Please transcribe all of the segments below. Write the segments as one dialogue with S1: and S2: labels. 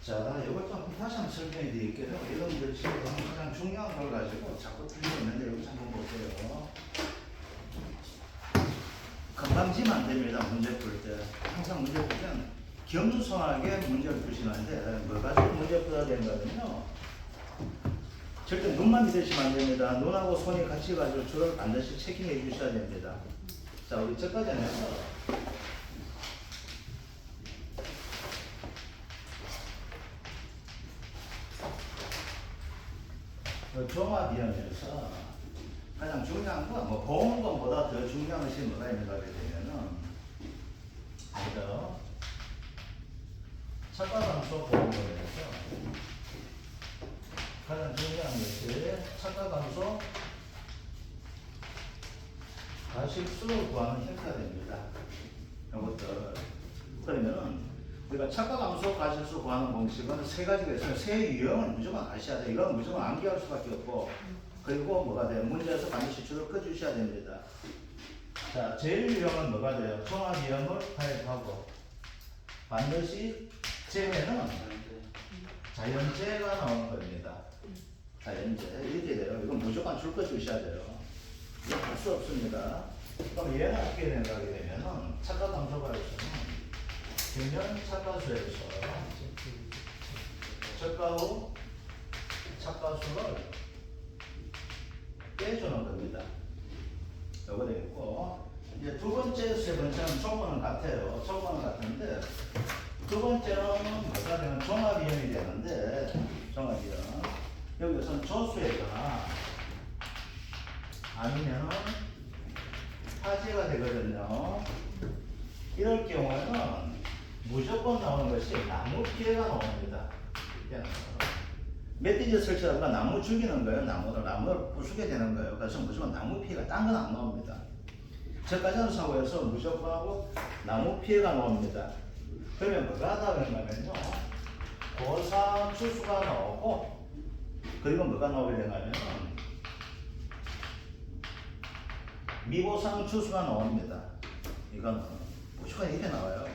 S1: 자, 이것 좀 다시 한번 설명해 드릴게요. 이건 이제 지금 가장 중요한 걸 가지고 자꾸 틀리고 있는데 이거 한번 보세요. 건방지면 안 됩니다. 문제 풀 때. 항상 문제 풀 때는 겸손하게 문제를 푸시는데 뭐 가지고 문제 풀어야 되는거든요. 절대 눈만 믿으시면 안 됩니다. 눈하고 손이 같이 가지고 주를 반드시 체킹해 주셔야 됩니다. 자, 우리 저까지 해서 종합이하면서 가장 중요한 건 뭐 보는 것보다 더 중요한 것이 뭐가 있는가 하게 되면은 먼저 착각함수 보는 거에서 가장 중요한 것이 착각함수 가식수 구하는 형태가 됩니다. 이것들 그러면은 우리가 착각함수 가식수 구하는 공식은 세 가지가 있어요. 세 유형을 무조건 아셔야 돼요. 이건 무조건 암기할 수밖에 없고 그리고 뭐가 돼요? 문제에서 반드시 줄을 꺼주셔야 됩니다. 자, 제일 유형은 뭐가 돼요? 종합 유형을 가입하고 반드시 제외는 자연재가 나오는 겁니다. 자연재 이렇게 돼요. 이건 무조건 줄 꺼주셔야 돼요. 이거 할 수 없습니다. 그럼 얘는 어떻게 된가 하게 되면은 착각함수가 있으면 평면 착가수에서 적가 후 착가수를 빼주는 겁니다. 요거 되겠고 이제 두 번째, 세 번째는 조건은 같아요. 조건은 같은데 두 번째는 뭐가 되면 종합이형이 되는데 종합이형 여기서는 조수에거나 아니면은 화재가 되거든요. 이럴 경우에는 무조건 나오는 것이 나무 피해가 나옵니다. 멧돼지 설치하다가 나무 죽이는 거예요. 나무를 부수게 되는 거예요. 그래서 무조건 나무 피해가 딴 건 안 나옵니다. 저까지는 사고에서 무조건 하고 나무 피해가 나옵니다. 그러면 뭐가 나오냐면요. 고사 추수가 나오고 그리고 뭐가 나오게 되냐면은 미보상 추수가 나옵니다. 이거는 무조건 이렇게 나와요.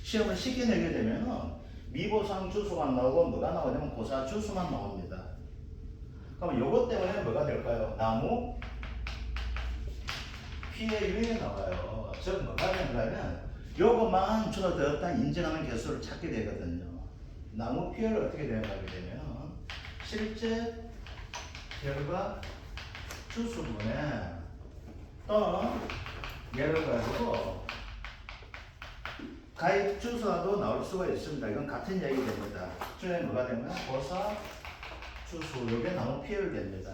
S1: 시험을 쉽게 내게 되면은 미보상 주수가 나오고 뭐가 나오냐면 고사 주수만 나옵니다. 그럼 요것 때문에 뭐가 될까요? 나무 피해 유형이 나와요. 즉 뭐가 되냐면 요것만 줄어들었다 인정하는 개수를 찾게 되거든요. 나무 피해를 어떻게 되냐게 되면 실제 결과 주수분에 또는 예를 가지고 가입 주소도 나올 수가 있습니다. 이건 같은 얘기 됩니다. 중에 뭐가 되면 고사 주소 요게 나무 피해를 됩니다.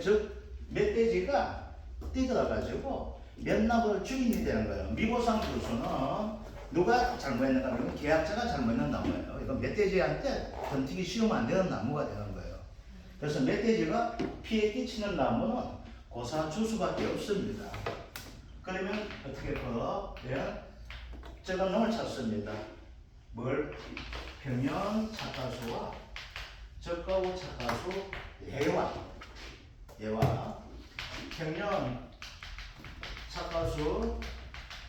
S1: 즉 멧돼지가 뛰어들어가지고 몇나무를 죽인 일이 되는 거예요. 미보상 주소는 누가 잘못했는가 하면 계약자가 잘못했는 나무예요. 이건 멧돼지한테 던지기 쉬우면 안 되는 나무가 되는 거예요. 그래서 멧돼지가 피해 끼치는 나무는 고사 주소밖에 없습니다. 그러면 어떻게 해요? 저건 놈을 찾습니다. 뭘? 평면 착가수와 적가후 착가수 얘와 평면 착가수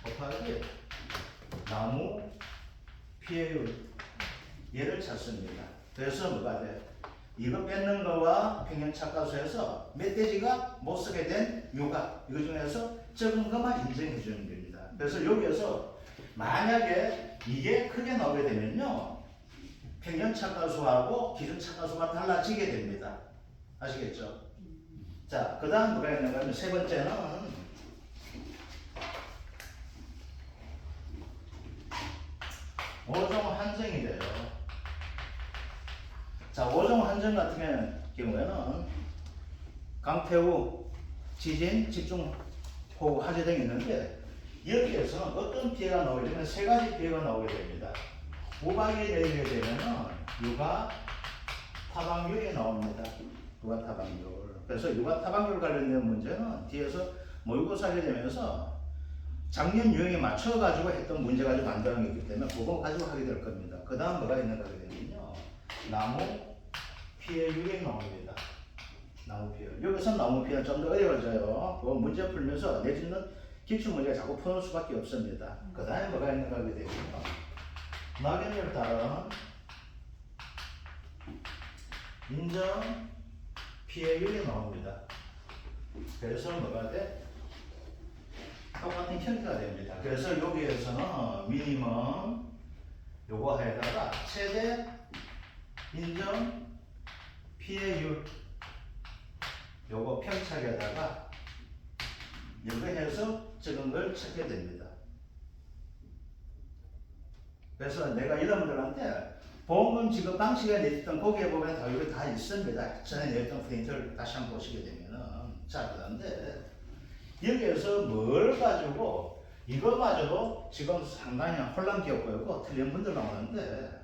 S1: 곱하기 나무 피해율 얘를 찾습니다. 그래서 뭐가 돼? 이거 뺏는 거와 평면 착가수에서 멧돼지가 못 쓰게 된 요가 이거 중에서 적은 것만 인정해 주는 겁니다. 그래서 여기에서 만약에 이게 크게 나오게 되면요 평균 착가수하고 기준 착가수가 달라지게 됩니다. 아시겠죠? 자, 그 다음 뭐가 있는가 하면 세 번째는 오종 한정이 돼요. 자, 오종 한정 같은 경우에는 강태후, 지진, 집중호우, 화재 등이 있는데 여기에서는 어떤 피해가 나오게 되면 세 가지 피해가 나오게 됩니다. 우박이 내리게 되면은 육아 타방률이 나옵니다. 육아 타방률. 그래서 육아 타방률 관련된 문제는 뒤에서 모의고사 하게 되면서 작년 유형에 맞춰가지고 했던 문제 가지고 만들어낸 게 있기 때문에 그거 가지고 하게 될 겁니다. 그 다음 뭐가 있는가 하게 되면요. 나무 피해 유형이 나옵니다. 나무 피해. 여기서 나무 피해는 좀 더 어려워져요. 그 문제 풀면서 내지는 기출문제가 자꾸 푸는 수밖에 없습니다. 그 다음에 뭐가 있는가 하게 되면요. 낙연을 따른 인정 피해율이 나옵니다. 그래서 뭐가 돼? 똑같은 형태가 됩니다. 그래서 여기에서는 미니멈 요거 해다가 최대 인정 피해율 요거 편착에다가 이거 해서 적은 걸 찾게 됩니다. 그래서 내가 여러분들한테 보험금 지급 방식에 내줬던 거기에 보면 다 이거 다 있습니다. 전에 내줬던 프린트를 다시 한번 보시게 되면은 자 그런데 여기에서 뭘 가지고 이거마저도 지금 상당히 혼란기였고 틀린 분들 나오는데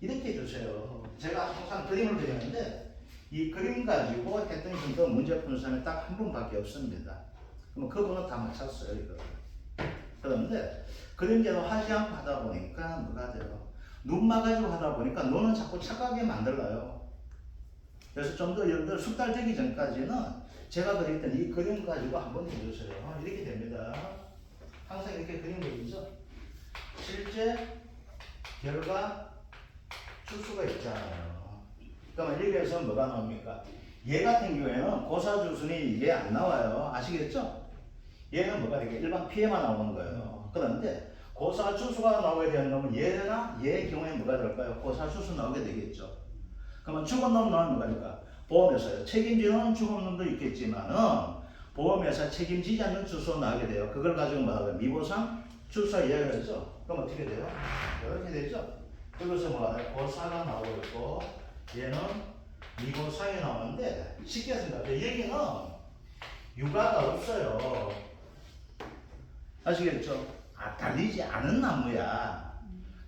S1: 이렇게 해주세요. 제가 항상 그림을 그리는데 이 그림 가지고 했던 분도 문제 푸는 사람이 딱 한 분밖에 없습니다. 그럼 그분은 다 맞췄어요 이거. 그런데 그림대로 하지 않고 하다 보니까 뭐가 돼요? 눈 막아가지고 하다 보니까 눈은 자꾸 착각하게 만들어요. 그래서 좀 더 여러분들 숙달되기 전까지는 제가 그렸던 이 그림 가지고 한번 해주세요. 이렇게 됩니다. 항상 이렇게 그림 그리죠. 실제 결과 추수가 있잖아요. 그러면 여기에서 뭐가 나옵니까? 얘 같은 경우에는 고사주순이 얘 안 나와요. 아시겠죠? 얘는 뭐가 되게 일반 피해만 나오는 거예요. 그런데 고사주수가 나오게 되는 놈은 얘나 얘의 경우에 뭐가 될까요? 고사주수 나오게 되겠죠. 그러면 죽은 놈 나오면 뭐가 될까? 보험회사에 책임지는 죽은 놈도 있겠지만은 보험회사 책임지지 않는 주소 나오게 돼요. 그걸 가지고 뭐라고요? 미보상 주소 이야기를 하죠. 그럼 어떻게 돼요? 이렇게 되죠. 그래서 뭐가 돼요? 고사가 나오고 있고 얘는 미보상이 나오는데 쉽게 생각해요. 여기는 육아가 없어요. 아시겠죠? 달리지 않은 나무야.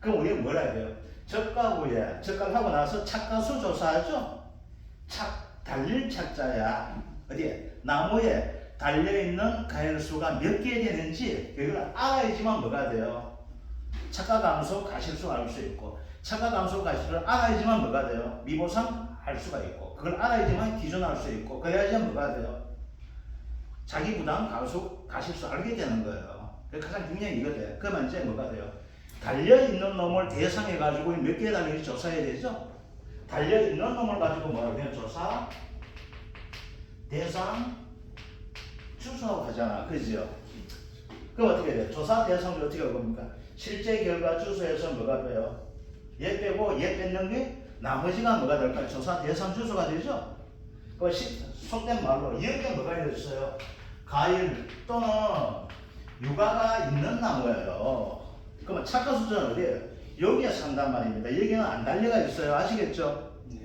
S1: 그럼 우리가 뭐라 해요? 적가 후에 적가를 하고 나서 착가수 조사하죠? 달릴 착자야. 어디에? 나무에 달려있는 가열수가 몇 개 되는지 그걸 알아야지만 뭐가 돼요? 착가 감소 가실수 알 수 있고 착가 감소 가실수를 알아야지만 뭐가 돼요? 미보상 알 수가 있고 그걸 알아야지만 기준 알 수 있고 그래야지 뭐가 돼요? 자기 부담 가실수 알게 되는 거예요. 가장 중요한 이거예요. 그러면 이제 뭐가 돼요? 달려있는 놈을 대상해가지고 몇 개 달리는지 조사해야 되죠? 달려있는 놈을 가지고 뭐라고 해요? 조사, 대상, 추수하고 하잖아. 그죠? 그럼 어떻게 돼요? 조사, 대상을 어떻게 할 겁니까? 실제 결과 주소에서 뭐가 돼요? 얘 빼고 얘 뺏는 게 나머지가 뭐가 될까요? 조사, 대상, 주소가 되죠? 그 속된 말로 여기에 뭐가 있어요? 과일 또는 육아가 있는 나무예요. 그러면 착가수저는 어디에요? 여기에 산단 말입니다. 여기는 안 달려가 있어요. 아시겠죠? 네.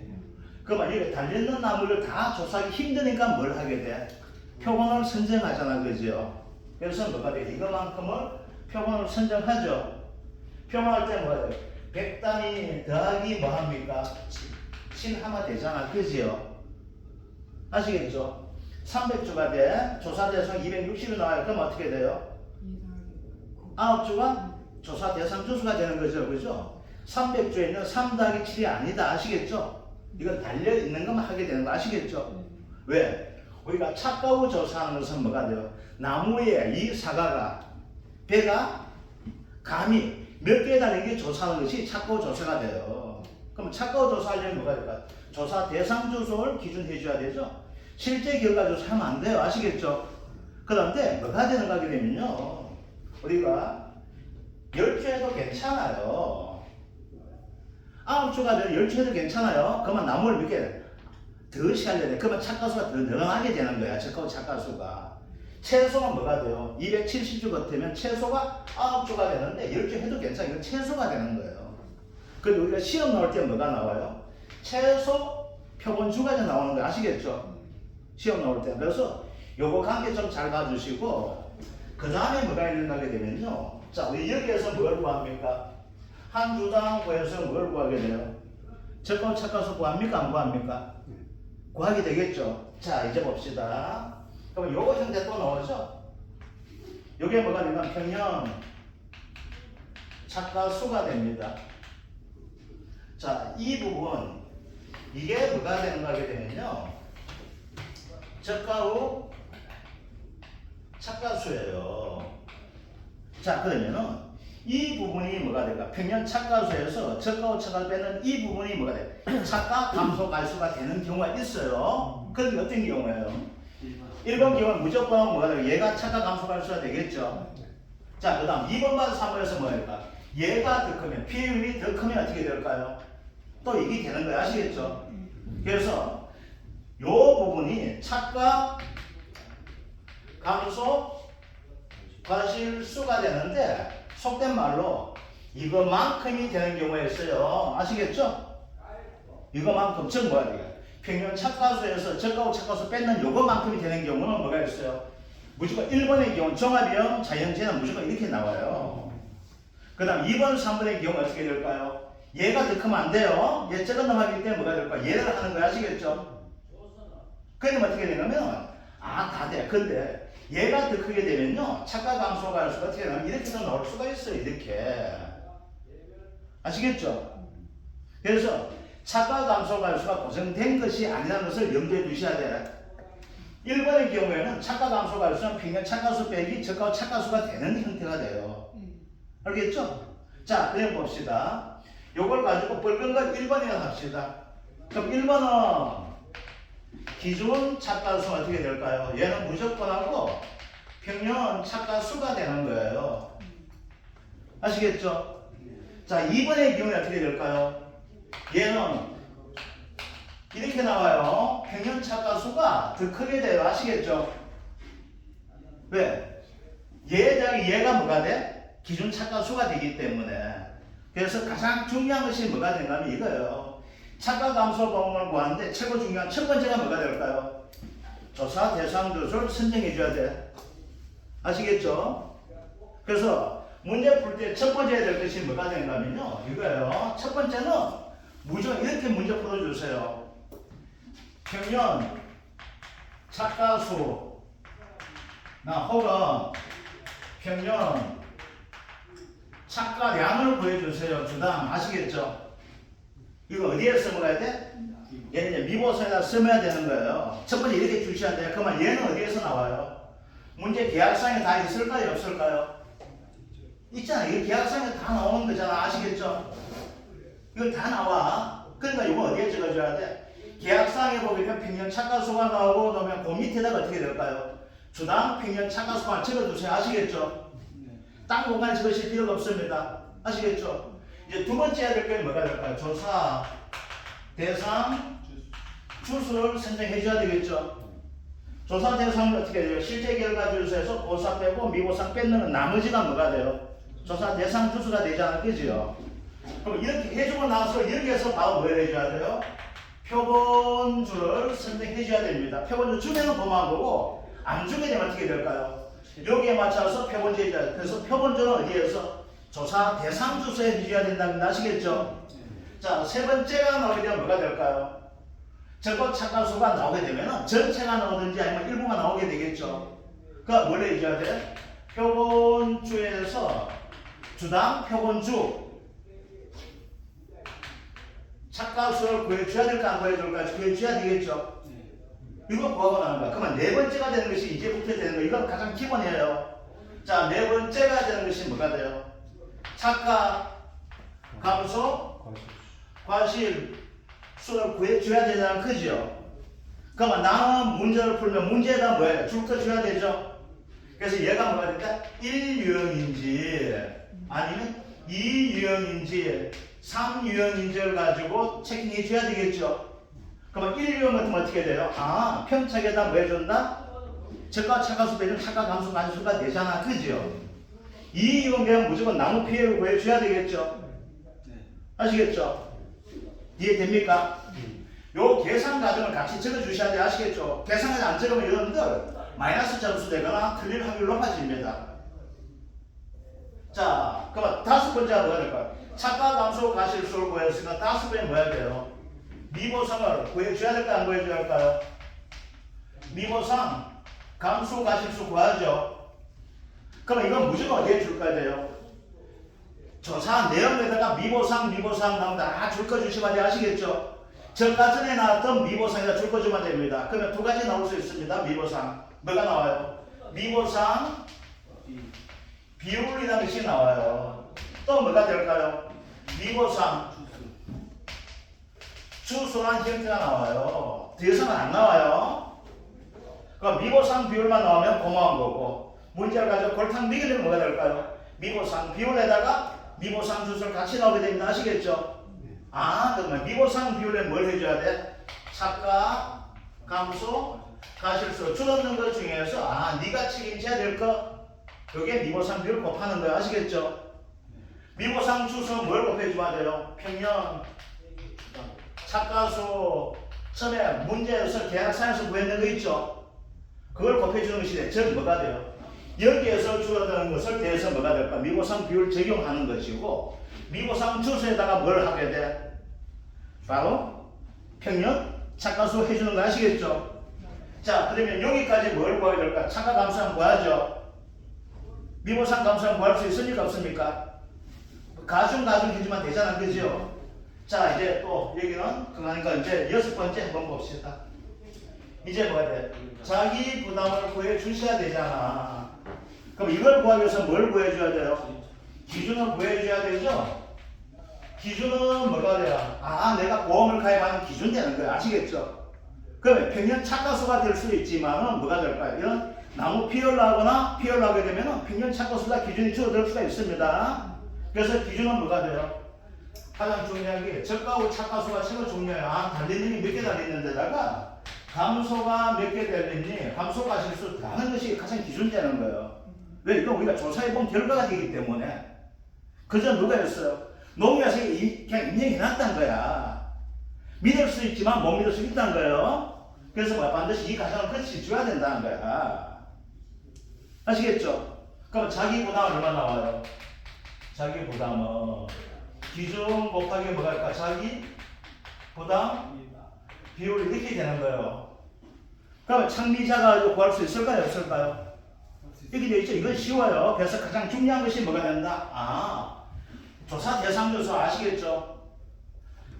S1: 그러면 여기 달려있는 나무를 다 조사하기 힘드니까 뭘 하게 돼? 표본을 선정하잖아. 그죠? 그래서 뭐가 돼? 이거만큼을 표본을 선정하죠. 표본할 때 뭐가 돼요? 100단위 더하기 뭐 합니까? 7하면 되잖아. 그죠? 아시겠죠? 300주가 돼. 조사 대상 260이 나와요. 그럼 어떻게 돼요? 9주가 조사 대상 주수가 되는 거죠. 그죠? 300주에 있는 3 더하기 7이 아니다. 아시겠죠? 이건 달려있는 것만 하게 되는 거 아시겠죠? 왜? 우리가 착가 후 조사하는 것은 뭐가 돼요? 나무에 이 사과가, 배가, 감이 몇 개 달린 게 조사하는 것이 착가 후 조사가 돼요. 그럼 착가 후 조사하려면 뭐가 될까? 조사 대상 주소를 기준해 줘야 되죠? 실제 결과 조사하면 안 돼요. 아시겠죠? 그런데 뭐가 되는가 하게 되면요. 우리가 10주에도 괜찮아요. 9주가 되면 10주에도 괜찮아요. 그러면 나무를 몇 개 더 시하려야 돼. 그러면 착가수가 더 늘어나게 되는 거야. 착가수가. 최소가 뭐가 돼요? 270주 같으면 최소가 9주가 되는데 10주 해도 괜찮아요. 이건 최소가 되는 거예요. 근데 우리가 시험 나올 때 뭐가 나와요? 최소 표본주가 나오는 거 아시겠죠? 시험 나올 때. 그래서 요거 관계 좀 잘 봐주시고 그 다음에 뭐가 있는가 하게 되면요. 자, 우리 여기에서 뭘 구합니까? 한 주당 구해서 뭘 구하게 돼요? 적가 착가수 구합니까? 안 구합니까? 구하게 되겠죠. 자, 이제 봅시다. 그럼 요거 형태 또 나오죠? 요게 뭐가 되면 평형 착가수가 됩니다. 자, 이 부분 이게 뭐가 되는가 하게 되면요. 적가 후 착가수예요. 자, 그러면은 이 부분이 뭐가 될까? 평면 착가수에서 적가와 착가를 빼는 이 부분이 뭐가 돼? 착가 감소 갈수가 되는 경우가 있어요. 그런데 어떤 경우예요? 1번 경우는 무조건 뭐가 돼요? 얘가 착가 감소 갈수가 되겠죠. 자, 그 다음 2번과 3번에서 뭐 할까? 얘가 더 크면, 비율이 더 크면 어떻게 될까요? 또 이게 되는 거야. 아시겠죠? 그래서 요 부분이 착가 감소 과실수가 되는데 속된 말로 이거만큼이 되는 경우가 있어요. 아시겠죠? 이거만큼, 즉 뭐야 되게 평균 착가수에서 적가후 착가수 뺏는 요거만큼이 되는 경우는 뭐가 있어요? 무조건 1번의 경우 종합형 자연재는 무조건 이렇게 나와요. 그 다음 2번, 3번의 경우 어떻게 될까요? 얘가 더 크면 안 돼요. 얘 적은 놈하기 때문에 뭐가 될까요? 얘를 하는 거야. 아시겠죠? 그러면 어떻게 되냐면 다 돼. 근데 얘가 더 크게 되면요 착가 감소가 할 수가 어떻게 되냐면 이렇게도 나올 수가 있어요. 이렇게 아시겠죠? 그래서 착가 감소 갈수가 고정된 것이 아니라는 것을 염두에 두셔야 돼. 1번의 경우에는 착가 감소 갈수는 평균 착가수 빼기 적가 착가수가 되는 형태가 돼요. 알겠죠? 자, 그럼 봅시다. 요걸 가지고 뻘건 건 1번이라 합시다. 그럼 1번은 기존 착가수는 어떻게 될까요? 얘는 무조건하고 평균 착가수가 되는 거예요. 아시겠죠? 자, 2번의 경우에 어떻게 될까요? 얘는 이렇게 나와요. 평균 착가수가 더 크게 돼요. 아시겠죠? 왜? 얘가 뭐가 돼? 기준 착가수가 되기 때문에. 그래서 가장 중요한 것이 뭐가 되냐면 이거예요. 착가 감소 범위를 구하는데 최고 중요한 첫 번째가 뭐가 될까요? 조사 대상 조수를 선정해 줘야 돼. 아시겠죠? 그래서 문제 풀 때 첫 번째 될 것이 뭐가 되냐면요. 이거예요. 첫 번째는 무조건 이렇게 문제 풀어주세요. 평면 착가수나 혹은 평면 착가량을 구해주세요. 주당. 아시겠죠? 이거 어디에 써먹어야 돼? 얘는 이제 미보선에다 써야 되는 거예요. 첫 번째 이렇게 주셔야 돼요. 그러면 얘는 어디에서 나와요? 문제 계약상에 다 있을까요? 없을까요? 있잖아. 이거 계약상에 다 나오는 거잖아. 아시겠죠? 이거 다 나와. 그러니까 이거 어디에 적어줘야 돼? 계약상에 보면 평균 착가수가 나오고 그러면 그 밑에다가 어떻게 될까요? 주당 평균 착가수만 적어주세요. 아시겠죠? 딴 공간에 적으실 필요가 없습니다. 아시겠죠? 이제 두 번째 해야 될 게 뭐가 될까요? 조사 대상 주수를 선정해 줘야 되겠죠? 조사 대상을 어떻게 해요? 실제 결과 주수에서 보사 빼고 미보상 뺏는 나머지가 뭐가 돼요? 조사 대상 주수가 되잖아. 그죠? 그럼 이렇게 해주고 나서 여기에서 바로 뭘 해줘야 돼요? 표본주를 선정해 줘야 됩니다. 표본주 주면은 고마운 거고 안 주게 되면 어떻게 될까요? 여기에 맞춰서 표본주에 줘야 돼요. 그래서 표본주는 어디에서? 조사 대상 주수에 해줘야 된다는 거 아시겠죠? 자, 세 번째가 나오게 되면 뭐가 될까요? 적법 착가수가 나오게 되면 전체가 나오든지 아니면 일부가 나오게 되겠죠. 그러니까 뭘 해줘야 돼? 표본주에서 주당 표본주 착가수를 구해줘야 될까 안 구해줄까? 구해줘야 되겠죠. 이거 구하고 나는 거야. 그러면 네 번째가 되는 것이 이제부터 되는 거. 이건 가장 기본이에요. 자, 네 번째가 되는 것이 뭐가 돼요? 착가 감소 과실 수를 구해줘야 되잖아. 그죠? 그러면 나는 문제를 풀면 문제에다 뭐예요? 줄 거 줘야 되죠? 그래서 얘가 뭐가 될까? 1유형인지 아니면 2유형인지 3유형인지를 가지고 체킹해 줘야 되겠죠? 그러면 1유형 같으면 어떻게 돼요? 평책에다 뭐 해준다? 적가 착가수 빼주면 착가 감소 관수가 되잖아. 그죠? 2유형 되면 무조건 나무 피해를 구해줘야 되겠죠? 아시겠죠? 이해됩니까? 요 계산 과정을 같이 적어주셔야 돼. 아시겠죠? 계산을 안 적으면 여러분들 마이너스 점수 되거나 틀릴 확률이 높아집니다. 자, 그러면 다섯 번째가 뭐가 될까요? 착가 감소 과실수를 구했으니까 다섯 번째 뭐야 돼요? 미보상을 구해줘야 될까 안 구해줘야 할까요? 미보상 감소 과실수 구하죠. 그러면 이건 무조건 어디에 줄 거야 돼요? 조사 내용에다가 미보상 나오면 다 줄 거 주시면 돼요. 아시겠죠? 저가 전에 나왔던 미보상에다 줄 거 주면 됩니다. 그러면 두 가지 나올 수 있습니다. 미보상. 뭐가 나와요? 미보상 비율이라는 것이 나와요. 또 뭐가 될까요? 미보상 주소란 형태가 나와요. 뒤에서는 안 나와요. 그럼 미보상 비율만 나오면 고마운 거고, 문제를 가지고 골탕 미기는 뭐가 될까요? 미보상 비율에다가 미보상 주소를 같이 나오게 됩니다. 아시겠죠? 그러면 미보상 비율에 뭘 해줘야 돼? 착각, 감소, 가실수 줄어드는 것 중에서 네가 책임져야 될 거, 그게 미보상 비율 곱하는 거야. 아시겠죠? 미보상 주소 뭘 곱해주면 돼요? 평면, 착가수, 처음에 문제에서 계약사에서 구했는 거 있죠? 그걸 곱해주는 것이 돼. 즉 뭐가 돼요? 여기에서 줄어드는 것을 대해서 뭐가 될까? 미보상 비율 적용하는 것이고, 미보상 주소에다가 뭘 하게 돼? 바로 평면, 착가수 해주는 거 아시겠죠? 자, 그러면 여기까지 뭘 구해야 될까? 착각 감소하면 구하죠? 미보상 감소하면 구할 수 있습니까? 없습니까? 가중 해주면 되잖아. 그죠? 자, 이제 또 여기는 그러니까 이제 6번째 한번 봅시다. 이제 뭐가 돼? 자기 부담을 구해 주셔야 되잖아. 그럼 이걸 구하기 위해서 뭘 구해줘야 돼요? 기준을 구해줘야 되죠? 기준은 뭐가 돼요? 내가 보험을 가입하는 기준 되는 거야. 아시겠죠? 그러면 평년 착가수가 될 수 있지만은 뭐가 될까요? 이런 나무 피열나거나 피열나게 되면은 평년 착가수가 기준이 줄어들 수가 있습니다. 그래서 기준은 뭐가 돼요? 가장 중요한 게 적가하고 착가수가 최고 중요해요. 달리는 게 몇 개 달리는 데다가 감소가 몇 개 달리니 감소가 실수 하는 것이 가장 기준되는 거예요. 왜? 이건 우리가 조사해본 결과가 되기 때문에. 그저 누가 했어요? 농협에서 그냥 인정해놨다는 거야. 믿을 수 있지만 못 믿을 수 있다는 거예요. 그래서 반드시 이 가정을 같이 줘야 된다는 거야. 아시겠죠? 그럼 자기 부담은 얼마 나와요? 자기 부담은 기준 곱하기 뭐가 할까? 자기 부담 비율이 이렇게 되는 거예요. 그러면 창미자가 구할 수 있을까요? 없을까요? 이렇게 되어 있죠. 이건 쉬워요. 그래서 가장 중요한 것이 뭐가 된다? 조사 대상 조사 아시겠죠?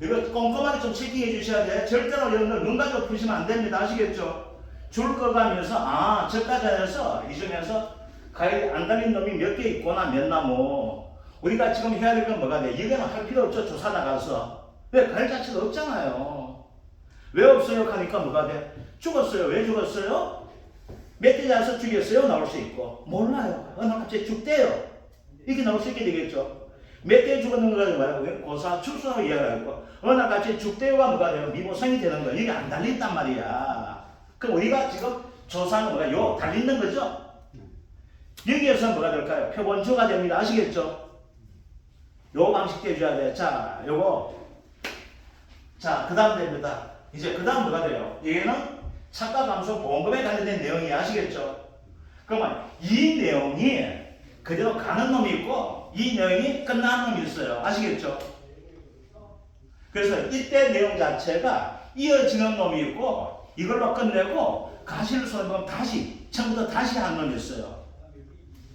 S1: 이거 꼼꼼하게 좀 체킹해 주셔야 돼. 절대로 이런 걸 눈 가지고 푸시면 안 됩니다. 아시겠죠? 줄 거가면서 저까지 해서 이 중에서 가위 안 달린 놈이 몇 개 있거나 몇 나무. 우리가 지금 해야 될 건 뭐가 돼? 이거는 할 필요 없죠. 조사 나가서. 왜? 가위 자체가 없잖아요. 왜 없어요? 하니까 뭐가 돼? 죽었어요. 왜 죽었어요? 멧돼 잡아서 죽였어요? 나올 수 있고. 몰라요. 어느 갑자기 죽대요. 이렇게 나올 수 있게 되겠죠. 멧돼 죽었는 거 가지고 말하고 고사 출소하고 이야기하고 어느 갑자기 죽대요가 뭐가 돼요? 미보상이 되는 거야. 이게 안 달린단 말이야. 그럼 우리가 지금 조사는 뭐가 요 달리는 거죠? 여기에서 뭐가 될까요? 표본주가 됩니다. 아시겠죠? 요 방식 대줘야 돼. 자, 요거. 자, 그 다음 됩니다. 이제 그 다음 뭐가 돼요? 얘는 착각 감소 보험금에 관련된 내용이 아시겠죠? 그러면 이 내용이 그대로 가는 놈이 있고 이 내용이 끝나는 놈이 있어요. 아시겠죠? 그래서 이때 내용 자체가 이어지는 놈이 있고 이걸로 끝내고 가실손해보험 다시 처음부터 다시 하는 놈이 있어요.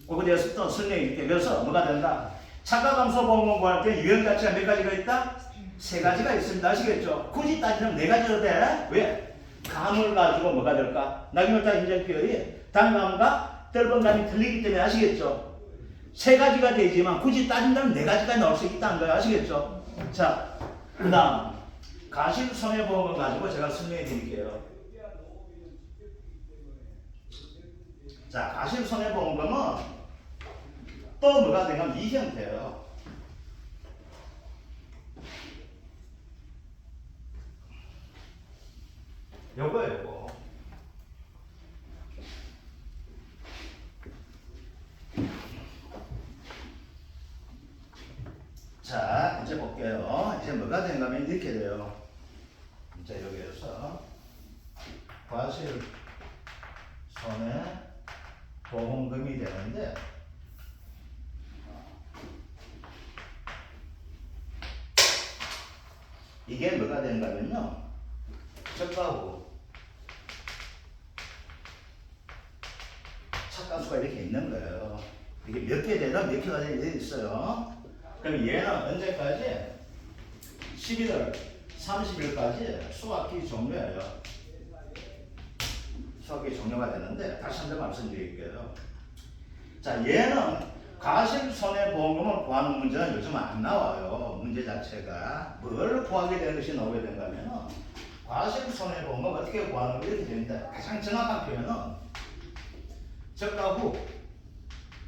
S1: 그거에 대해서 또 설명해줄게요. 그래서 뭐가 된다? 착각 감소 보험금 구할 때 유형 가치가 몇 가지가 있다? 3가지가 있습니다. 아시겠죠? 굳이 따지면 4가지로 돼. 왜? 감을 가지고 뭐가 될까? 낙인물자 인정표현이 단감과 뜰번감이 틀리기 때문에 아시겠죠? 3가지가 되지만 굳이 따진다면 4가지가 나올 수 있다는 거예요. 아시겠죠? 자, 그 다음 가실손해보험을 가지고 제가 설명해 드릴게요. 자, 가실손해보험금은 또 뭐가 되냐면 이 형태예요. 요거예요. 자, 이제 볼게요. 이제 뭐가 되냐면 이렇게 돼요. 이제 여기에서 과실 손해 보험금이 되는데 이게 뭐가 되는가면요. 적가후 착가수가 이렇게 있는 거예요. 이게 몇 개 되나 몇 개가 되어 있어요. 그럼 얘는 언제까지? 11월 30일까지 수학기 종료예요. 수학기 종료가 되는데 다시 한 번 말씀드릴게요. 자, 얘는 과실손해보험금을 구하는 문제는 요즘 안 나와요. 문제 자체가. 뭘 구하게 되는 것이 나오게 된가 하면은 과실손해보험금 어떻게 구하는 거 이렇게 됩니다. 가장 정확한 표현은 적과 후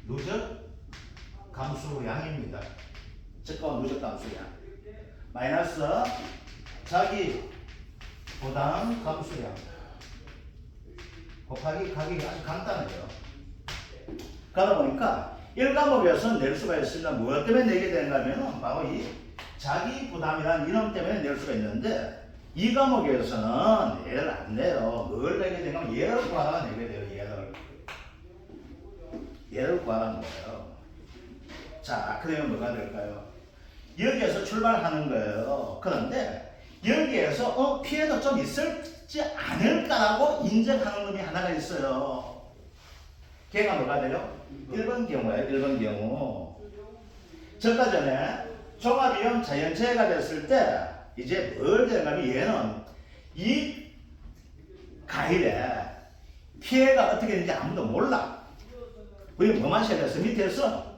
S1: 누적 감수량입니다. 적과 후 누적 감수량 마이너스 자기 부담 감수량 곱하기 가격이 아주 간단해요. 그러다 보니까 1과목에서 낼 수가 있습니다. 무엇 때문에 내게 되는가 하면 바로 이 자기 부담이라는 이놈 때문에 낼 수가 있는데 2과목에서는 얘를 안 내요. 뭘 내게 되는가 하면 얘를 구하다가 내게 돼요. 얘를 구하는 거예요. 자, 그러면 뭐가 될까요? 여기에서 출발하는 거예요. 그런데 여기에서 피해가 좀 있을지 않을까라고 인정하는 놈이 하나가 있어요. 걔가 뭐가 돼요? 1번 경우예요. 1번 경우. 저까 전에 종합이용 자연재해가 됐을 때 이제 뭘 되는가 하면 얘는 이 가일에 피해가 어떻게 되는지 아무도 몰라. 우리 뭐만 시작했어? 밑에서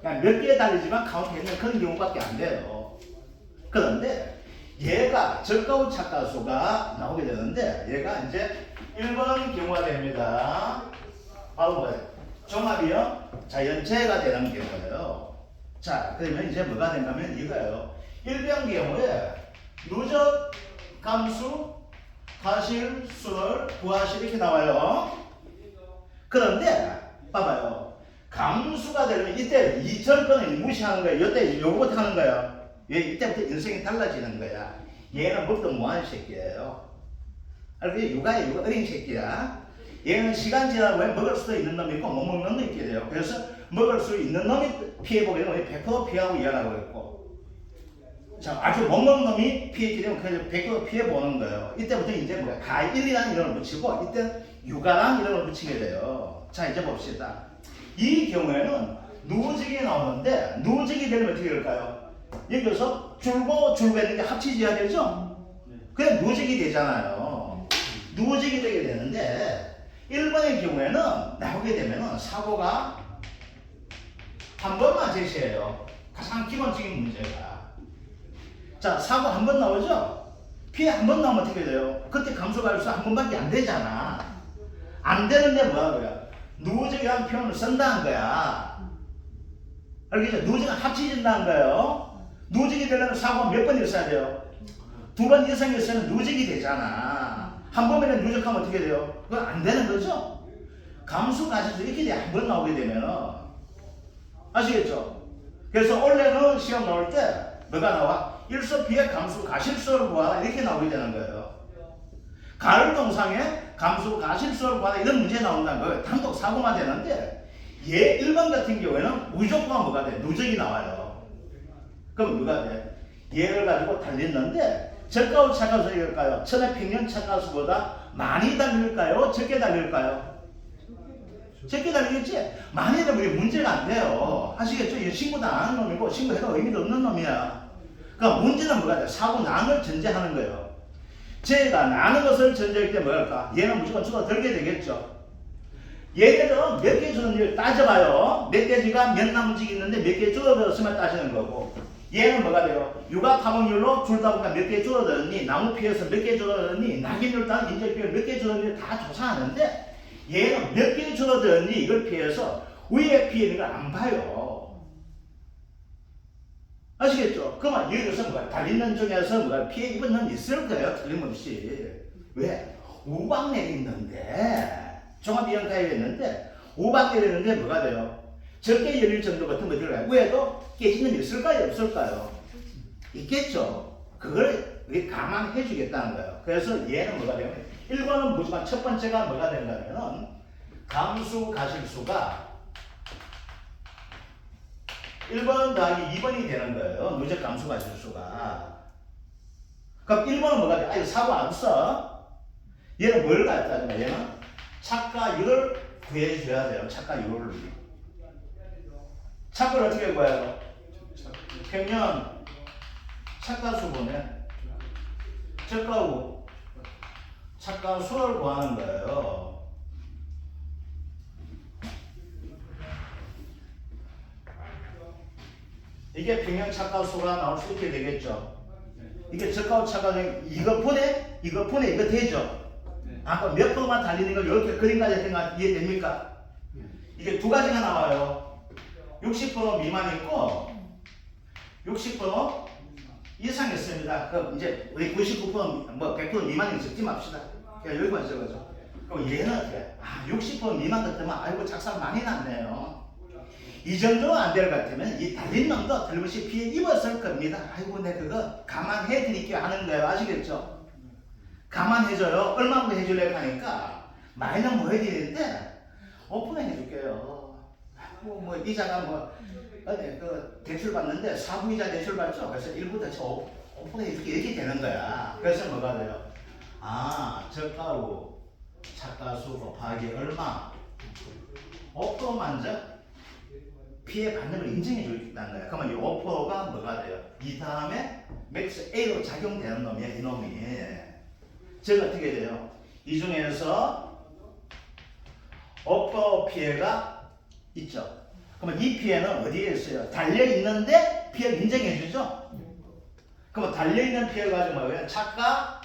S1: 그냥 몇 개 달리지만 카운트했는 그런 경우밖에 안 돼요. 그런데 얘가 적가후 착가수가 나오게 되는데 얘가 이제 1번 경우가 됩니다. 바로 뭐예요? 종합이요? 자연재해가 되는 경우예요. 자, 그러면 이제 뭐가 된가면 이거예요. 1병 경우에 누적 감수 과실수를 구하시 이렇게 나와요. 그런데 봐봐요. 감수가 되려면 이때 이전 거는 무시하는 거예요. 이때 요거부터 하는 거예요. 이때부터 인생이 달라지는 거야. 얘는 먹도 뭐하는 새끼예요. 알겠지? 육아에 육아 어린 새끼야. 얘는 시간 지나고 먹을 수도 있는 놈이 있고 못 먹는 놈도 있게 돼요. 그래서 먹을 수 있는 놈이 피해보게 되면 100% 피하고 이해하라고 했고, 자, 아주 못 먹는 놈이 피했기 때문에 그래서 100% 피해보는 거예요. 이때부터 이제 뭐야? 가일이라는 이름을 붙이고 이때 육아라는 이름을 붙이게 돼요. 자, 이제 봅시다. 이 경우에는 누적이 나오는데 누적이 되면 어떻게 될까요? 여기서 줄고 했는 게 합치져야 되죠? 그래 누적이 되잖아요. 누적이 되게 되는데 1번의 경우에는 나오게 되면 사고가 한 번만 제시해요. 가장 기본적인 문제가. 자, 사고 한 번 나오죠? 피해 한 번 나오면 어떻게 돼요? 그때 감소가율수 한 번밖에 안 되잖아. 안 되는데 뭐하고요? 누적이라는 표현을 쓴다는 거야. 알겠죠? 누적은 합치진다는 거예요. 누적이 되려면 사고가 몇 번 있어야 돼요? 2번 이상 있으면 누적이 되잖아. 한 번에 누적하면 어떻게 돼요? 그건 안 되는 거죠? 감수 가실수 이렇게 한 번 나오게 되면 아시겠죠? 그래서 원래는 시험 나올 때 뭐가 나와? 일서 비의 감수 가실수를 구하라 이렇게 나오게 되는 거예요. 가을 동상에 감수 가실수를 구하라 이런 문제 나온다는 거예요. 단독 사고만 되는데 얘 1번 같은 경우에는 무조건 뭐가 돼? 누적이 나와요. 그럼 누가 돼? 얘를 가지고 달렸는데 저가후 착가수일까요? 천의 평균 착가수보다 많이 달릴까요? 적게 달릴까요? 적게 달리겠지? 많이 되면 우리 문제가 안 돼요. 아시겠죠? 이 신고도 안 하는 놈이고 신고해도 의미도 없는 놈이야. 그러니까 문제는 뭐가 돼? 사고 나는 걸 전제하는 거예요. 쟤가 나는 것을 전제할 때 뭐랄까? 얘는 무조건 줄어들게 되겠죠. 얘네들은 몇 개 줄었는지를 따져봐요. 멧돼지가 몇 나무씩 있는데 몇 개 줄어들었으면 따지는 거고, 얘는 뭐가 돼요? 육아 타목률로 줄다 보니까 몇 개 줄어들었니? 나무 피해서 몇 개 줄어들었니? 낙인율 따른 인절비율 몇 개 줄어들었니? 다 조사하는데 얘는 몇 개 줄어들었니? 이걸 피해서 위에 피해는 걸 안 봐요. 아시겠죠? 그러면 여기서 뭐가 달리는 중에서 뭐가 피해 입은 놈 있을 거예요. 틀림없이. 왜? 우박 내리는데 종합이용 가입했는데 우박 내리는데 뭐가 돼요? 적게 열릴 정도 같은 거 들어가요. 위에도 깨진 놈이 있을까요? 없을까요? 있겠죠. 그걸 감안해 주겠다는 거예요. 그래서 얘는 뭐가 되면 1번은 무조건 첫 번째가 뭐가 된다면은 감수 가실수가 1번 더하기 2번이 되는 거예요. 누적 감수 가실수가. 그럼 1번은 뭐가 돼? 아, 이거 사고 안 써. 얘는 뭘 갖다 주냐? 얘는 착가율을 구해줘야 돼요. 착가율을. 착가를 어떻게 구해요? 평균 착가수분에 적가후 착가수를 구하는 거예요. 이게 평형 차가수가 나올 수 있게 되겠죠. 이게 저가우 차가 이거 분해 이거 되죠. 아까 몇 프로만 달리는 걸 이렇게 그림까지 생각 이해됩니까? 이게 두 가지가 나와요. 60% 미만 있고 60% 이상 있습니다. 그럼 이제 우리 99% 뭐 100% 미만인 적지 맙시다. 그냥 여기만 적어줘. 그럼 얘는 어떻게? 60% 미만 같으면 아이고 작살 많이 났네요. 이 정도 안 될 것 같으면 이 달린 놈도 틀림없이 피해 입었을 겁니다. 아이고 내 그거 감안해 드릴게요 하는 거예요. 아시겠죠? 감안해줘요. 얼마나 해주려고 하니까 많이는 뭐 해드리는데 오픈해 줄게요. 뭐 이자가 그 대출 받는데 사부이자 대출 받죠. 그래서 1부 대출 오픈해 줄게 이렇게 되는 거야. 그래서 뭐가 돼요? 저가우 차가수 곱하기 얼마 5% 만져 피해 받는 걸 인정해 주겠다는 거야. 그러면 이 5%가 뭐가 돼요? 이 다음에 맥스 A로 작용되는 놈이야. 이 놈이. 즉 어떻게 돼요? 이 중에서 5% 피해가 있죠. 그러면 이 피해는 어디에 있어요? 달려있는데 피해를 인정해 주죠? 그러면 달려있는 피해 가지고 뭐예요? 차가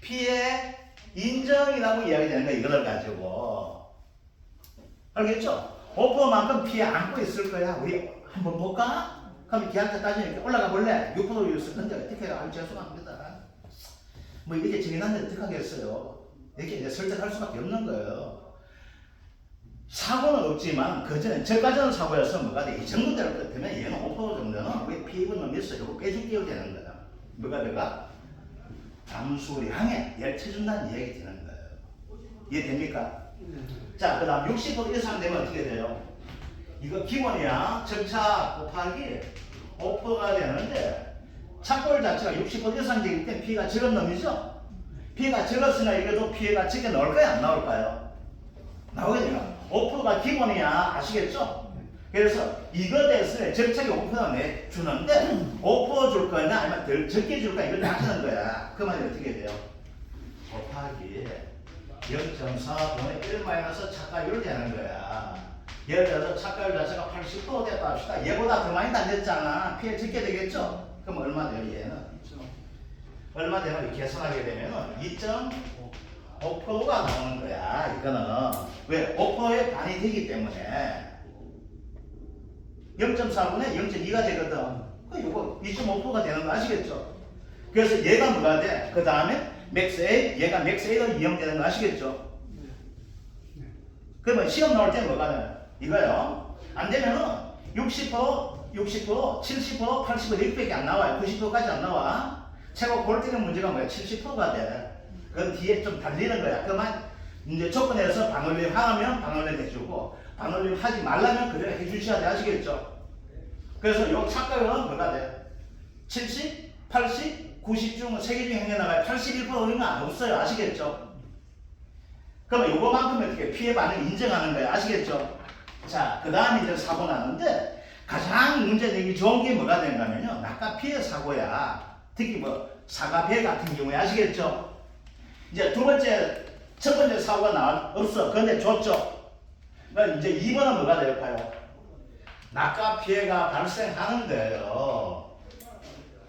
S1: 피해 인정이라고 이야기되는 거야. 이거를 가지고. 알겠죠? 5%만큼 피해 안고 있을 거야. 우리 한번 볼까? 그럼 계약자 따지니까 올라가 볼래? 6%였을 건데 어떻게 해요? 죄송합니다. 뭐 이렇게 정해놨는데 어떻게 하겠어요? 이렇게 이제 설득할 수밖에 없는 거예요. 사고는 없지만 그 전에 저가전 사고여서 뭐가 돼? 이 정도 될 것 같으면 얘는 5% 정도는 우리 피해 입은 놈이 있어. 이거 빼줄게요 되는 거야. 뭐가 돼가? 담수량에 열쳐준다는 얘기 되는 거예요. 이해됩니까? 자, 그 다음 60% 이상 되면 어떻게 돼요? 이거 기본이야. 정차 곱하기 5%가 되는데 착골 자체가 60% 이상 되기 때문에 피해가 적은 놈이죠? 피해가 적었으나 이것도 피해가 적게 나올 거야? 안 나올까요? 나오게 돼요. 5%가 기본이야. 아시겠죠? 그래서 이거 대해서 정착이 5%가 내주는데 5% 줄 거냐 아니면 덜 적게 줄 거냐 이걸 따지는 거야. 그 말이 어떻게 돼요? 곱하기 0.4분의 1 마이너스 차가율 되는 거야. 예를 들어서 차가율 자체가 80% 됐다 합시다. 얘보다 더 많이 달렸잖아. 피해 적게 되겠죠? 그럼 얼마 돼요 얘는? 얼마 되면 계산하게 되면 2.5%가 나오는 거야. 이거는 왜? 5%의 반이 되기 때문에 0.4분의 0.2가 되거든. 이거 2.5%가 되는 거 아시겠죠? 그래서 얘가 뭐가 돼? 그 다음에 맥스 A, 얘가 맥스 A로 이용되는 거 아시겠죠? 그러면 시험 나올 때 뭐가 돼? 이거요. 안 되면은 60%, 70%, 80% 이렇게밖에 안 나와요. 90%까지 안 나와. 최고 골때리는 문제가 뭐야? 70%가 돼. 그건 뒤에 좀 달리는 거야. 그만 이제 조건에서 반올림 하면 반올림 해주고 반올림 하지 말라면 그대로 해주셔야 돼. 아시겠죠? 그래서 요 착각은 뭐가 돼? 70, 80, 90 중 3개 중에 한개 나가요. 81%는 없어요. 아시겠죠? 그러면 요거만큼 어떻게 피해 반응 인정하는 거예요. 아시겠죠? 자, 그 다음에 이제 사고 나는데 가장 문제 내기 좋은 게 뭐가 되는가면요. 낙가 피해 사고야. 특히 뭐 사과배 같은 경우에 아시겠죠? 이제 첫 번째 사고가 없어. 그런데 줬죠. 그러니까 이제 2번은 뭐가 될까요? 낙가 피해가 발생하는 거예요.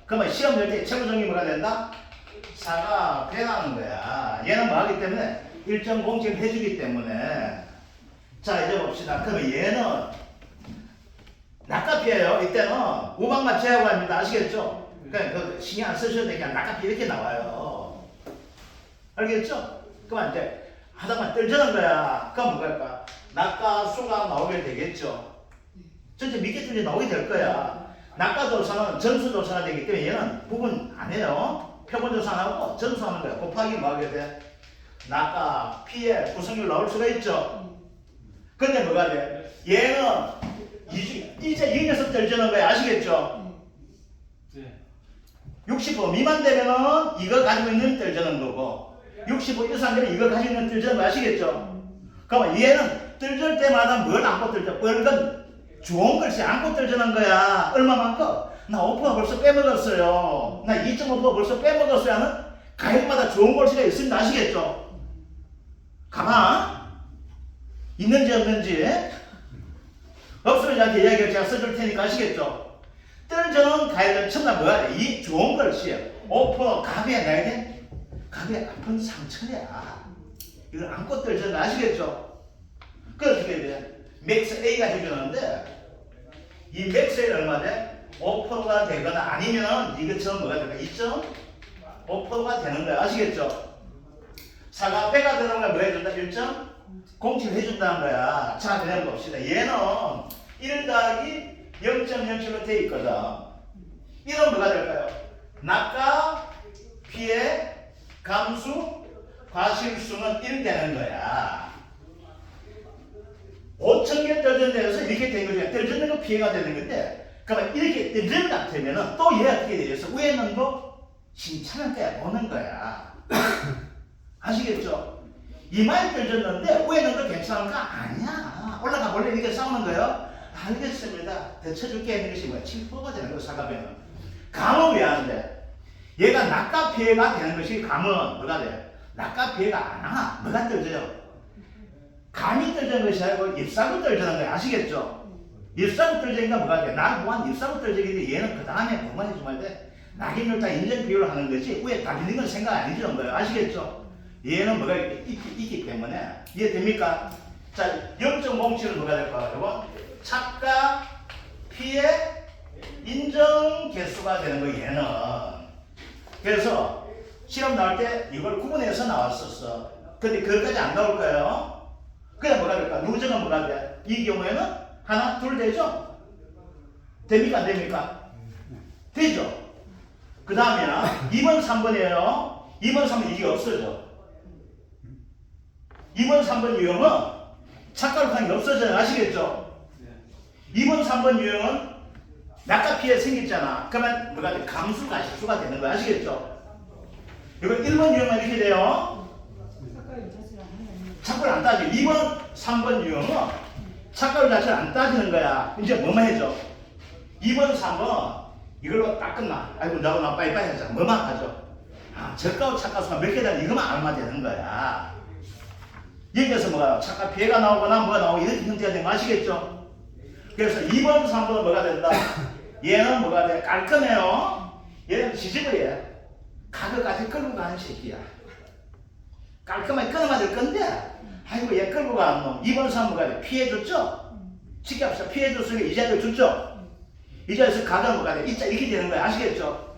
S1: 그러면 시험 낼 때 최고 정의 뭐가 된다? 사과 배라는 거야. 얘는 뭐 하기 때문에 일정 공제를 해주기 때문에. 자, 이제 봅시다. 그러면 얘는 낙가 피해요. 이때는 우방만 제하고 합니다. 아시겠죠? 그러니까 그 신경 안 쓰셔도 되니까 낙가 피해 이렇게 나와요. 알겠죠? 그러면 이제 하다만 떨저는 거야. 그럼 뭐랄까? 낙가 수가 나오게 되겠죠. 전체 밑개줄이 나오게 될 거야. 낙가조사는 전수조사가 되기 때문에 얘는 구분 안 해요. 표본조사 안 하고 전수하는 거야. 곱하기 뭐 하게 돼? 낙가 피해 구성률 나올 수가 있죠. 근데 뭐가 돼? 얘는 이제 이 녀석 떨저는 거야. 아시겠죠? 60% 미만 되면은 이거 가지고 있는 떨저는 거고 60% 이상 되면 이거 가지고 있는 떨저는 거 아시겠죠? 그러면 얘는 떨절 때마다 뭘 안고 떨져? 빨간 좋은 글씨 안고 떨저는 거야. 얼마만큼? 나 5% 벌써 빼먹었어요. 나 2.5% 벌써 빼먹었어요 하는 가격마다 좋은 글씨가 있습니다. 아시겠죠? 가만 있는지 없는지 없으면 저한테 이야기를 제가 써줄 테니까 아시겠죠? 떨저는 가야는 첫날 뭐야 돼? 이 좋은 글씨야. 5% 갑이야 나야 돼? 갑이 아픈 상처야. 이걸 안고 떨저는 아시겠죠? 그래서 어떻게 돼? 맥스 A가 해주는데 이 맥스 A는 얼마 돼? 5%가 되거나 아니면 이것처럼 뭐가 될까? 2.5%가 되는 거야. 아시겠죠? 사과배가 들어간 걸 뭐 해준다? 1.07 해준다는 거야. 자, 그냥 봅시다. 얘는 1 더하기 0.07로 돼 있거든. 이런 뭐가 될까요? 낙과 피의 감수 과실수는 1 되는 거야. 5,000개 떨어진 데서 이렇게 된 거죠. 떨어지는 거 피해가 되는 건데, 그러면 이렇게 떨어진 것 같으면은 또 얘가 어떻게 되겠어? 위에는 뭐 신차는 때 오는 거야. 아시겠죠? 이마에 떨어졌는데 위에는 거 괜찮은가? 아니야. 올라가 몰래 이렇게 싸우는 거예요. 알겠습니다. 대쳐줄게 하는 것이 뭐야? 7%가 되는 거야. 사과배는. 감은 왜 안 돼? 얘가 낙과 피해가 되는 것이 감은 뭐가 돼? 낙과 피해가 안 와. 뭐가 떨어져요? 감이 떨어지는 것이 아니고 잎사구 떨어지는 거야. 아시겠죠? 잎사구 떨어지니까 뭐가 돼? 낙 무한 잎사구 떨어지는데 얘는 그 다음에 뭐만 해주면 돼? 낙인을 다 인정 비율을 하는 거지 위에 달리는 건 생각 안 해주는 거예요. 아시겠죠? 얘는 뭐가 있기 때문에 이해됩니까? 자, 0.07은 뭐가 될까? 이건 착과 피의 인정 개수가 되는 거 얘는. 그래서 시험 나올 때 이걸 구분해서 나왔었어. 근데 그것까지 안 나올 거예요. 그냥 뭐가 될까? 누정은 뭐가 돼? 이 경우에는 하나, 둘 되죠? 됩니까? 안 됩니까? 되죠? 그 다음에는 2번, 3번이에요. 2번, 3번 이게 없어져. 2번, 3번 유형은 착각하는 게 없어져요. 아시겠죠? 2번, 3번 유형은 낙과 피해 생겼잖아. 그러면 뭐가 돼? 감수가 실수가 되는 거야. 아시겠죠? 이거 1번 유형은 이렇게 돼요. 착각을 안 따지고 2번, 3번 유형은 착각을 자체를 안 따지는 거야. 이제 뭐만 해줘? 2번, 3번 이걸로 딱 끝나. 아이고 나도 나 빠이빠이 하자. 뭐만 하죠? 아, 저가하고 착각수가 몇 개다 이거만 알면 되는 거야. 여기에서 뭐가 착각 피해가 나오거나 뭐가 나오고 이런 형태가 되는 거 아시겠죠? 그래서 2번, 3번은 뭐가 된다? 얘는 뭐가 돼? 깔끔해요. 얘는 지지부리해. 가격까지 끌고 가는 새끼야. 깔끔하게 끊어야 될 건데 아이고 얘 끌고 가는 놈 2번, 3번 뭐가 돼? 피해줬죠? 쉽게 합시다. 피해줬으니까 이자를 줬죠? 이자에서 가격은 뭐가 돼? 이자 이렇게 되는 거야. 아시겠죠?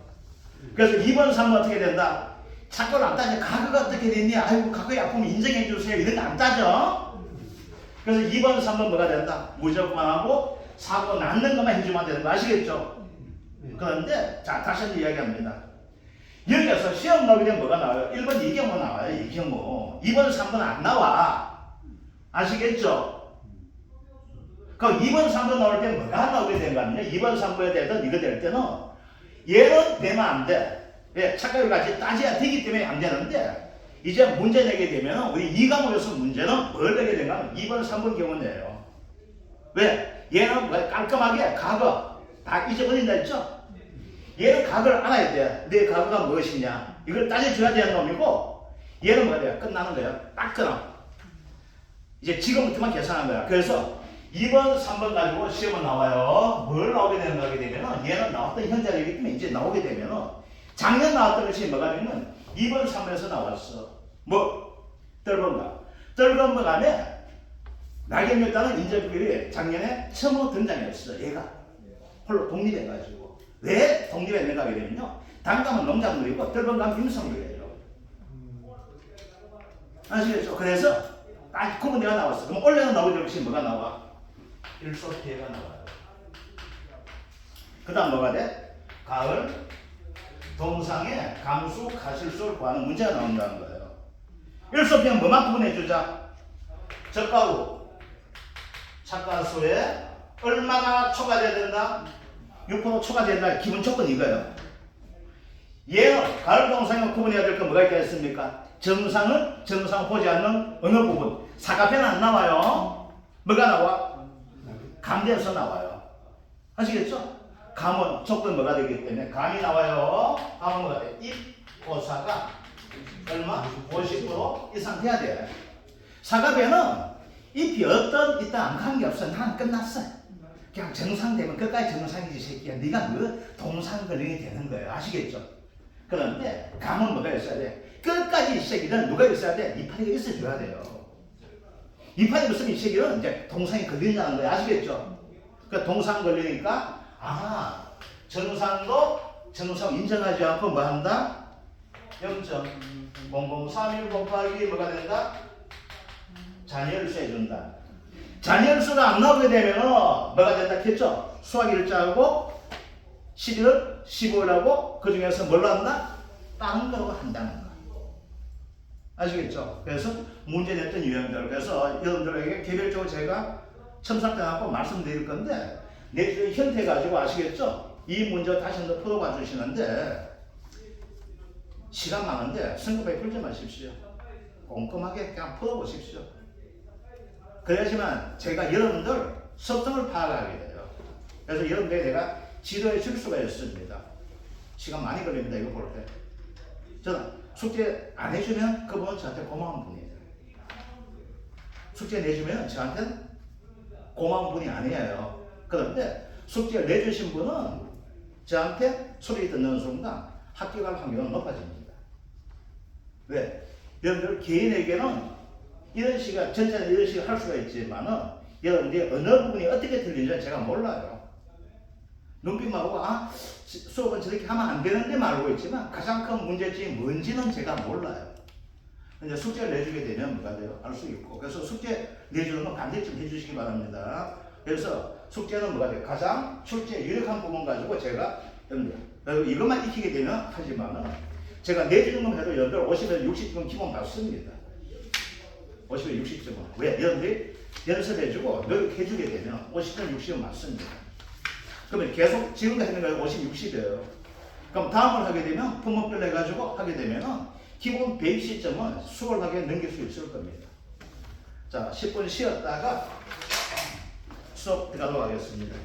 S1: 그래서 2번, 3번 어떻게 된다? 착각을 안 따져. 가격이 어떻게 됐니? 아이고 가격이 아프면 인정해 주세요. 이런 거 안 따져. 그래서 2번, 3번 뭐가 된다? 무조건 하고 사고 낳는 것만 해주면 되는 거 아시겠죠? 그런데 자 다시 한번 이야기합니다. 여기서 시험 나오게 되면 뭐가 나와요? 1번 이 경우 나와요. 이 경우. 2번, 3번 안 나와. 아시겠죠? 그럼 2번, 3번 나올 때 뭐가 나오게 되는 거 아니냐? 2번, 3번에 되든 이거 될 때는 얘는 되면 안 돼. 왜? 착각을 같이 따져야 되기 때문에 안 되는데 이제 문제 내게 되면 우리 이 과목에서 문제는 뭘 내게 되는가 하면 2번, 3번 경우인데요. 왜? 얘는 깔끔하게 과거 다 잊어버린다 했죠? 얘는 과거를 알아야 돼. 내 과거가 무엇이냐. 이걸 따져줘야 되는 놈이고 얘는 뭐가 돼요? 끝나는 거예요. 딱 끊어. 이제 지금부터만 계산한 거야. 그래서 2번, 3번 가지고 시험은 나와요. 뭘 나오게 되는가 하게 되면 얘는 나왔던 현장이기 때문에 이제 나오게 되면 작년 나왔던 것이 뭐가 되면 2번, 3번에서 나왔어. 뭐? 떨건가. 떨건가 가면 낙연였다는 인재비율이 작년에 처음 등장했어. 얘가 홀로 독립해가지고. 왜 독립했는가 하게 되면요. 단감은 농작물이고 떨건감은 임성물이에요. 아시겠죠? 그래서 딱 구분대가 나왔어. 그럼 올해는 나오는 것이 뭐가 나와? 일소피해가 나와요. 그 다음 뭐가 돼? 가을 동상의 감수 가실수를 구하는 문제가 나온다는 거예요. 일소피는 뭐만 구분해주자? 저가후 착가수에 얼마나 초과돼야 된다? 6% 초과된다. 기본 조건 이거예요. 얘는 가을 동상을 구분해야 될 건 뭐가 있겠습니까? 정상을 보지 않는 어느 부분. 사과편은 안 나와요. 뭐가 나와? 감대에서 나와요. 아시겠죠? 감은 조건 뭐가 되기 때문에 감이 나와요. 감은 뭐가 돼? 잎, 고사가 얼마? 50% 이상 돼야 돼. 사과배는 잎이 어떤 있다 안 한 게 없어. 난 끝났어. 그냥 정상되면 끝까지 정상이지 새끼야. 네가 그 동상걸림이 되는 거예요. 아시겠죠? 그런데 감은 뭐가 있어야 돼? 끝까지 이 새끼는 누가 있어야 돼? 이파리가 있어줘야 돼요. 이파리가 없으면 이 새끼는 이제 동상이 걸린다는 거예요. 아시겠죠? 그 동상 걸리니까 정상도 정상 인정하지 않고 뭐 한다? 0.0031 곱하기 뭐가 된다? 잔여율수 해준다. 잔여율수가 안 나오게 되면 뭐가 된다 했죠? 수학 일자하고 11월, 15일하고 그 중에서 뭘로 한다? 다른 거로 한다는 거. 아시겠죠? 그래서 문제 냈던 유형들. 그래서 여러분들에게 개별적으로 제가 첨삭돼갖고 말씀드릴 건데 내주의 현태 가지고 아시겠죠? 이 문제 다시 한번 풀어봐 주시는데 시간 많은데 성급하게 풀지 마십시오. 꼼꼼하게 그냥 풀어보십시오. 그래야지만 제가 여러분들 습성을 파악하게 돼요. 그래서 여러분들에게 내가 지도해 줄 수가 있습니다. 시간 많이 걸립니다. 이거 볼 때. 저는 숙제 안 해주면 그분은 저한테 고마운 분이에요. 숙제 내주면 저한테는 고마운 분이 아니에요. 그런데 숙제를 내주신 분은 저한테 소리 듣는 순간 합격할 확률은 높아집니다. 왜? 여러분들 개인에게는 이런 식의 전체는 이런 식으로 할 수가 있지만은 여러분들이 어느 부분이 어떻게 틀린지 제가 몰라요. 눈빛만 보고 수업은 저렇게 하면 안 되는데 말고 있지만 가장 큰 문제점이 뭔지는 제가 몰라요. 이제 숙제를 내주게 되면 뭐가 돼요? 알 수 있고. 그래서 숙제 내주는 건 반대쯤 해주시기 바랍니다. 그래서 숙제는 뭐가 돼요? 가장 출제 유력한 부분 가지고 제가 여러분들 이것만 익히게 되면 하지만은 제가 내주는 건 해도 여러분들 50에서 60점은 기본 받습니다. 50에서 60점은. 왜? 여러분들이 연습해주고 노력해주게 되면 50점, 60점 맞습니다. 그러면 계속 지금까지 했는 거 50, 60이에요. 그럼 다음을 하게 되면 품목별 해가지고 하게 되면은 기본 120점은 수월하게 넘길 수 있을 겁니다. 자, 10분 쉬었다가 수업 들어가도록 하겠습니다.